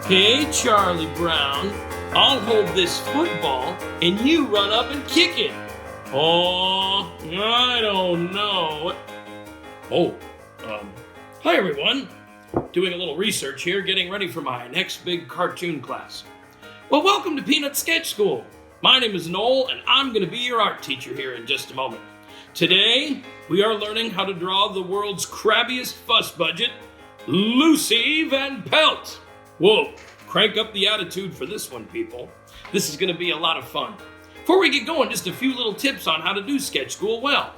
Hey, Charlie Brown, I'll hold this football and you run up and kick it. Oh, I don't know. Oh, hi everyone. Doing a little research here, getting ready for my next big cartoon class. Well, welcome to Peanut Sketch School. My name is Noel, and I'm going to be your art teacher here in just a moment. Today, we are learning how to draw the world's crabbiest fuss budget, Lucy Van Pelt. Whoa, crank up the attitude for this one, people. This is going to be a lot of fun. Before we get going, just a few little tips on how to do sketch school well.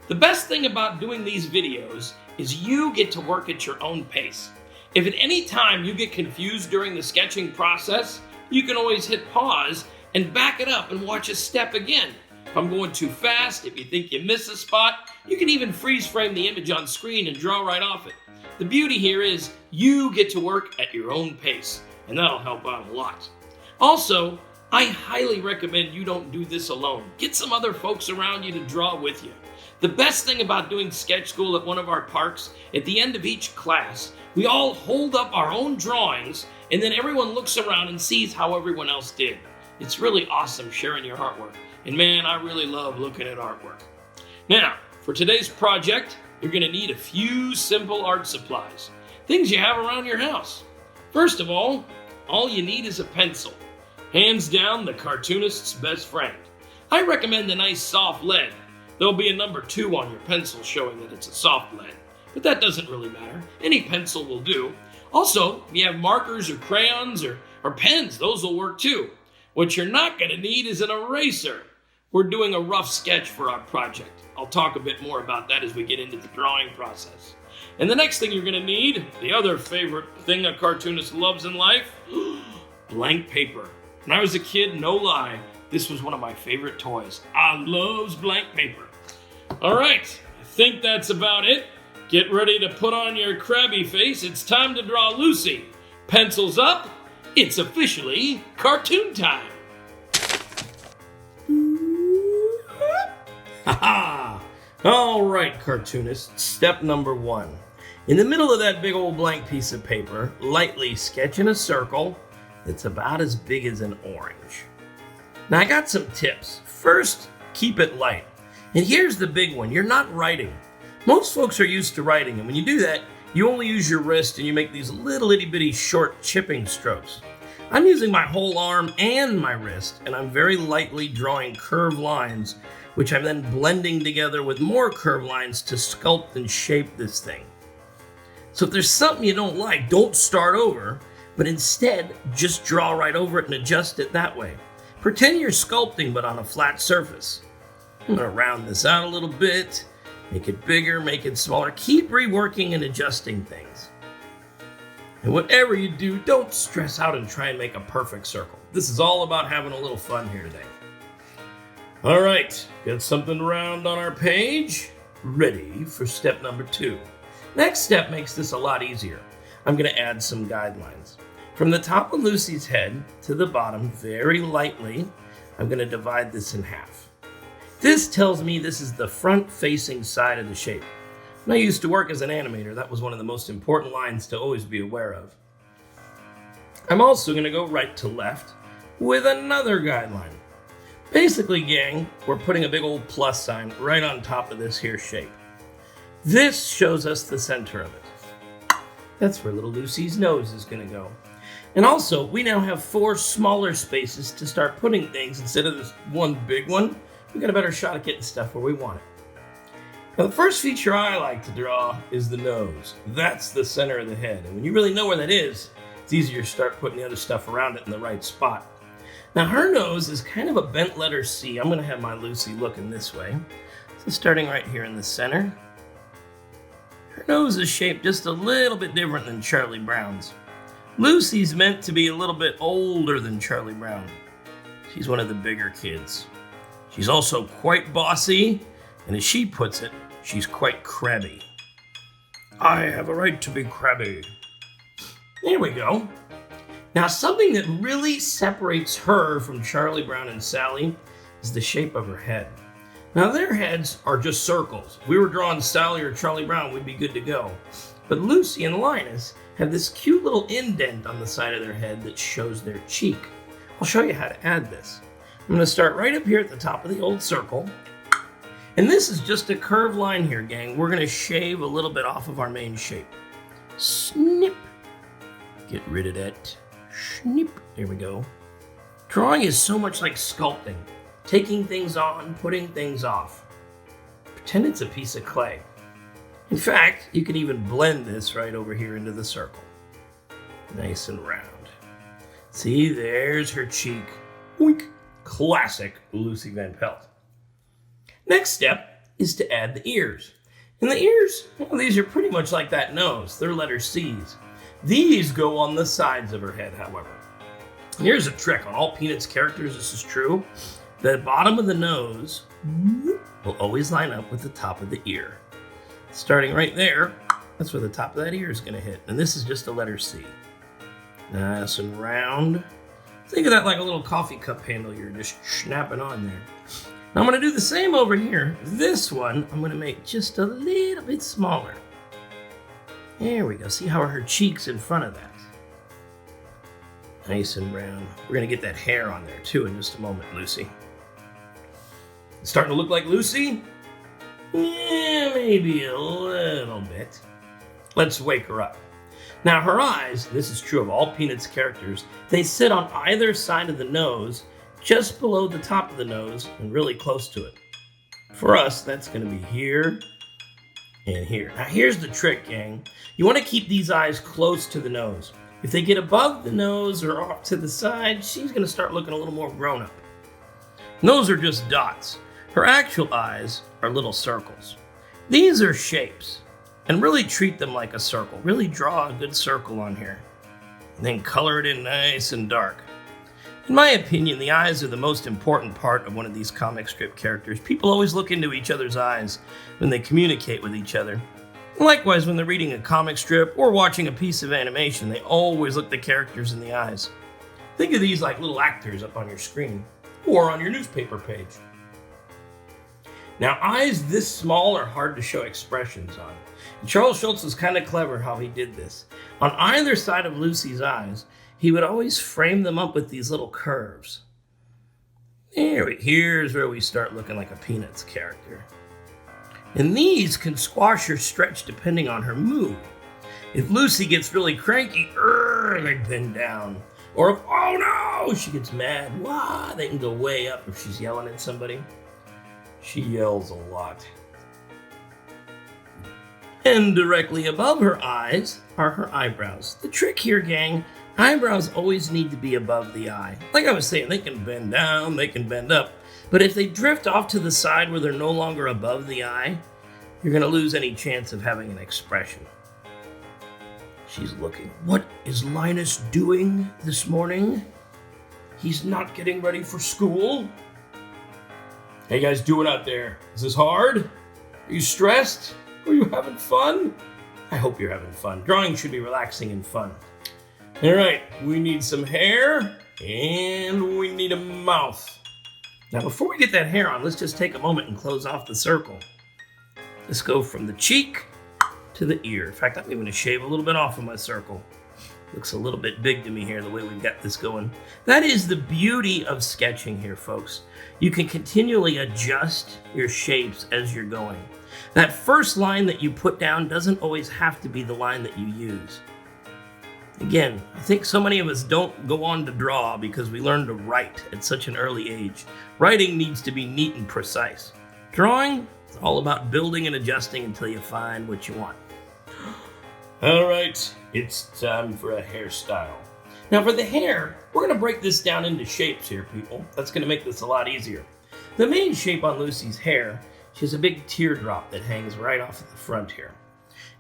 The best thing about doing these videos is you get to work at your own pace. If at any time you get confused during the sketching process, you can always hit pause and back it up and watch a step again. If I'm going too fast, if you think you miss a spot, you can even freeze frame the image on screen and draw right off it. The beauty here is you get to work at your own pace, and that'll help out a lot. Also, I highly recommend you don't do this alone. Get some other folks around you to draw with you. The best thing about doing sketch school at one of our parks, at the end of each class, we all hold up our own drawings, and then everyone looks around and sees how everyone else did. It's really awesome sharing your artwork. And man, I really love looking at artwork. Now, for today's project, you're going to need a few simple art supplies. Things you have around your house. First of all you need is a pencil. Hands down, the cartoonist's best friend. I recommend a nice soft lead. There'll be a number 2 on your pencil showing that it's a soft lead. But that doesn't really matter. Any pencil will do. Also, if you have markers or crayons or pens, those will work too. What you're not going to need is an eraser. We're doing a rough sketch for our project. I'll talk a bit more about that as we get into the drawing process. And the next thing you're going to need, the other favorite thing a cartoonist loves in life, blank paper. When I was a kid, no lie, this was one of my favorite toys. I loves blank paper. All right, I think that's about it. Get ready to put on your crabby face. It's time to draw Lucy. Pencils up. It's officially cartoon time. Ha-ha! All right, cartoonists, step number 1. In the middle of that big old blank piece of paper, lightly sketch in a circle that's about as big as an orange. Now, I got some tips. First, keep it light. And here's the big one. You're not writing. Most folks are used to writing, and when you do that, you only use your wrist and you make these little itty-bitty short chipping strokes. I'm using my whole arm and my wrist, and I'm very lightly drawing curved lines, which I'm then blending together with more curved lines to sculpt and shape this thing. So if there's something you don't like, don't start over, but instead just draw right over it and adjust it that way. Pretend you're sculpting, but on a flat surface. I'm gonna round this out a little bit, make it bigger, make it smaller. Keep reworking and adjusting things. And whatever you do, don't stress out and try and make a perfect circle. This is all about having a little fun here today. All right, got something round on our page. Ready for step number 2. Next step makes this a lot easier. I'm gonna add some guidelines. From the top of Lucy's head to the bottom, very lightly, I'm gonna divide this in half. This tells me this is the front-facing side of the shape. When I used to work as an animator, that was one of the most important lines to always be aware of. I'm also going to go right to left with another guideline. Basically, gang, we're putting a big old plus sign right on top of this here shape. This shows us the center of it. That's where little Lucy's nose is going to go. And also, we now have 4 smaller spaces to start putting things instead of this one big one. We got a better shot at getting stuff where we want it. Now, the first feature I like to draw is the nose. That's the center of the head. And when you really know where that is, it's easier to start putting the other stuff around it in the right spot. Now, her nose is kind of a bent letter C. I'm going to have my Lucy looking this way. So starting right here in the center. Her nose is shaped just a little bit different than Charlie Brown's. Lucy's meant to be a little bit older than Charlie Brown. She's one of the bigger kids. She's also quite bossy, and as she puts it, she's quite crabby. I have a right to be crabby. There we go. Now, something that really separates her from Charlie Brown and Sally is the shape of her head. Now, their heads are just circles. If we were drawing Sally or Charlie Brown, we'd be good to go. But Lucy and Linus have this cute little indent on the side of their head that shows their cheek. I'll show you how to add this. I'm going to start right up here at the top of the old circle. And this is just a curved line here, gang. We're going to shave a little bit off of our main shape. Snip. Get rid of that. Snip. There we go. Drawing is so much like sculpting. Taking things on, putting things off. Pretend it's a piece of clay. In fact, you can even blend this right over here into the circle. Nice and round. See, there's her cheek. Oink. Classic Lucy Van Pelt. Next step is to add the ears. And the ears, well, these are pretty much like that nose. They're letter C's. These go on the sides of her head, however. And here's a trick. On all Peanuts characters, this is true. The bottom of the nose will always line up with the top of the ear. Starting right there, that's where the top of that ear is going to hit. And this is just a letter C. Nice and round. Think of that like a little coffee cup handle you're just snapping on there. Now I'm going to do the same over here. This one, I'm going to make just a little bit smaller. There we go. See how her cheek's in front of that? Nice and round. We're going to get that hair on there too in just a moment, Lucy. It's starting to look like Lucy? Yeah, maybe a little bit. Let's wake her up. Now her eyes, this is true of all Peanuts characters, they sit on either side of the nose, just below the top of the nose and really close to it. For us, that's going to be here and here. Now here's the trick, gang. You want to keep these eyes close to the nose. If they get above the nose or off to the side, she's going to start looking a little more grown up. And those are just dots. Her actual eyes are little circles. These are shapes. And really treat them like a circle. Really draw a good circle on here. And then color it in nice and dark. In my opinion, the eyes are the most important part of one of these comic strip characters. People always look into each other's eyes when they communicate with each other. And likewise, when they're reading a comic strip or watching a piece of animation, they always look the characters in the eyes. Think of these like little actors up on your screen or on your newspaper page. Now, eyes this small are hard to show expressions on. And Charles Schulz was kind of clever how he did this. On either side of Lucy's eyes, he would always frame them up with these little curves. Here's where we start looking like a Peanuts character. And these can squash or stretch depending on her mood. If Lucy gets really cranky, they bend down. Or if, oh no, she gets mad, they can go way up if she's yelling at somebody. She yells a lot. And directly above her eyes are her eyebrows. The trick here, gang, eyebrows always need to be above the eye. Like I was saying, they can bend down, they can bend up. But if they drift off to the side where they're no longer above the eye, you're going to lose any chance of having an expression. She's looking. What is Linus doing this morning? He's not getting ready for school. How you guys doing out there? Is this hard? Are you stressed? Are you having fun? I hope you're having fun. Drawing should be relaxing and fun. All right, we need some hair and we need a mouth. Now, before we get that hair on, let's just take a moment and close off the circle. Let's go from the cheek to the ear. In fact, I'm even going to shave a little bit off of my circle. Looks a little bit big to me here, the way we've got this going. That is the beauty of sketching here, folks. You can continually adjust your shapes as you're going. That first line that you put down doesn't always have to be the line that you use. Again, I think so many of us don't go on to draw because we learn to write at such an early age. Writing needs to be neat and precise. Drawing, it's all about building and adjusting until you find what you want. All right, it's time for a hairstyle. Now for the hair, we're going to break this down into shapes here, people. That's going to make this a lot easier. The main shape on Lucy's hair, she has a big teardrop that hangs right off at the front here.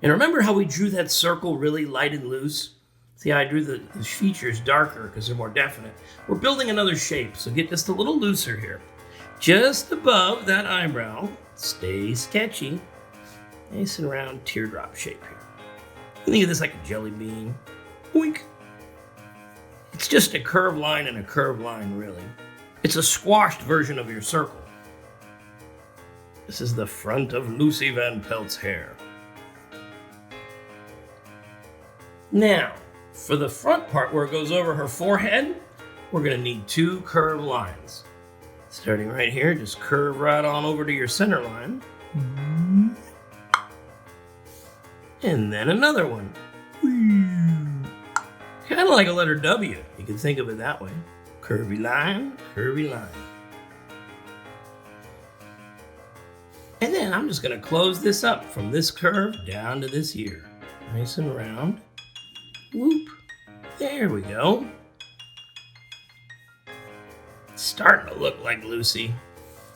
And remember how we drew that circle really light and loose? See, I drew the features darker because they're more definite. We're building another shape, so get just a little looser here. Just above that eyebrow, stay sketchy. Nice and round teardrop shape here. Think of this like a jelly bean. Boink. It's just a curved line and a curved line, really. It's a squashed version of your circle. This is the front of Lucy Van Pelt's hair. Now, for the front part where it goes over her forehead, we're going to need 2 curved lines. Starting right here, just curve right on over to your center line. And then another one. Kind of like a letter W. You can think of it that way. Curvy line, curvy line. And then I'm just going to close this up from this curve down to this ear. Nice and round. Whoop. There we go. It's starting to look like Lucy.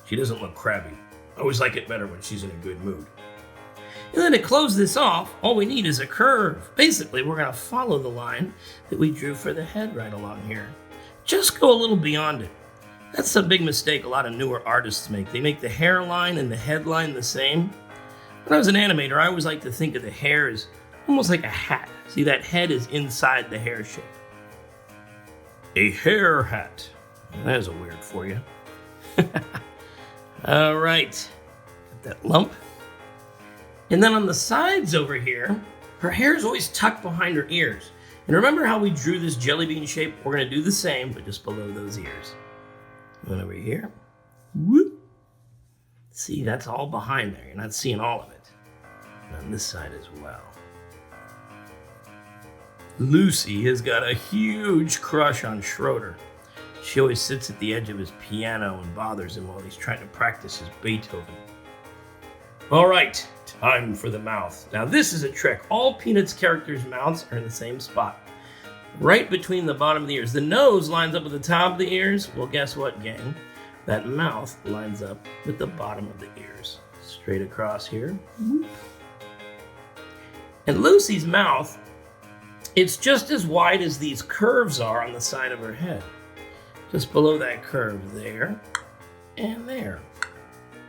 She doesn't look crabby. I always like it better when she's in a good mood. And then to close this off, all we need is a curve. Basically, we're going to follow the line that we drew for the head right along here. Just go a little beyond it. That's a big mistake a lot of newer artists make. They make the hairline and the headline the same. When I was an animator, I always liked to think of the hair as almost like a hat. See, that head is inside the hair shape. A hair hat. That is a weird for you. All right. Got that lump. And then on the sides over here, her hair is always tucked behind her ears. And remember how we drew this jelly bean shape? We're going to do the same, but just below those ears. And over here. Whoop. See, that's all behind there. You're not seeing all of it. And on this side as well. Lucy has got a huge crush on Schroeder. She always sits at the edge of his piano and bothers him while he's trying to practice his Beethoven. All right, time for the mouth. Now this is a trick. All Peanuts characters' mouths are in the same spot, right between the bottom of the ears. The nose lines up with the top of the ears. Well, guess what, gang? That mouth lines up with the bottom of the ears. Straight across here. And Lucy's mouth, it's just as wide as these curves are on the side of her head. Just below that curve there and there.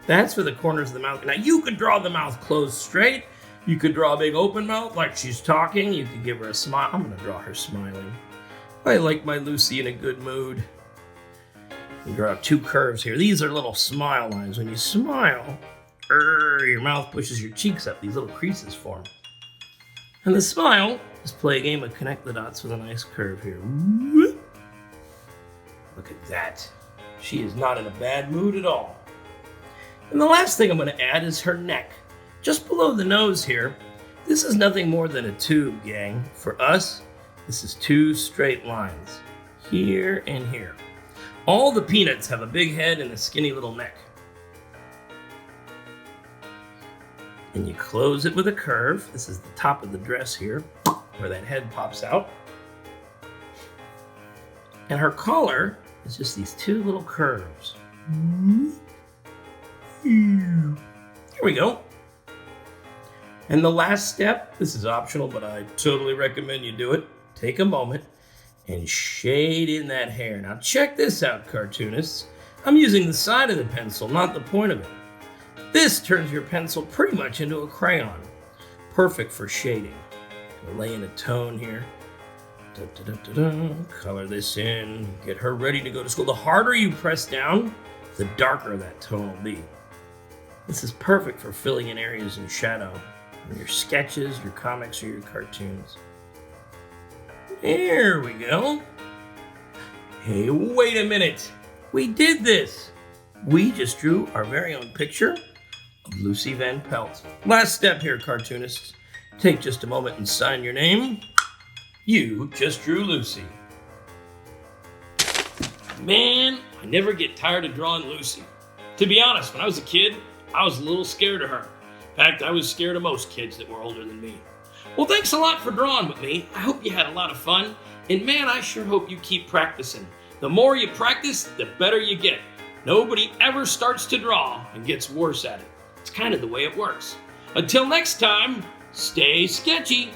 That's for the corners of the mouth. Now you could draw the mouth closed straight. You could draw a big open mouth like she's talking. You could give her a smile. I'm gonna draw her smiling. I like my Lucy in a good mood. You draw 2 curves here. These are little smile lines. When you smile, your mouth pushes your cheeks up. These little creases form. And the smile, just play a game of connect the dots with a nice curve here. Look at that. She is not in a bad mood at all. And the last thing I'm going to add is her neck. Just below the nose here, this is nothing more than a tube, gang. For us, this is 2 straight lines. Here and here. All the Peanuts have a big head and a skinny little neck. And you close it with a curve. This is the top of the dress here, where that head pops out. And her collar is just these 2 little curves. Here we go. And the last step, this is optional, but I totally recommend you do it. Take a moment and shade in that hair. Now check this out, cartoonists. I'm using the side of the pencil, not the point of it. This turns your pencil pretty much into a crayon. Perfect for shading. We'll lay in a tone here. Color this in. Get her ready to go to school. The harder you press down, the darker that tone will be. This is perfect for filling in areas in shadow in your sketches, your comics, or your cartoons. There we go. Hey, wait a minute. We did this. We just drew our very own picture of Lucy Van Pelt. Last step here, cartoonists. Take just a moment and sign your name. You just drew Lucy. Man, I never get tired of drawing Lucy. To be honest, when I was a kid, I was a little scared of her. In fact, I was scared of most kids that were older than me. Well, thanks a lot for drawing with me. I hope you had a lot of fun. And man, I sure hope you keep practicing. The more you practice, the better you get. Nobody ever starts to draw and gets worse at it. It's kind of the way it works. Until next time, stay sketchy.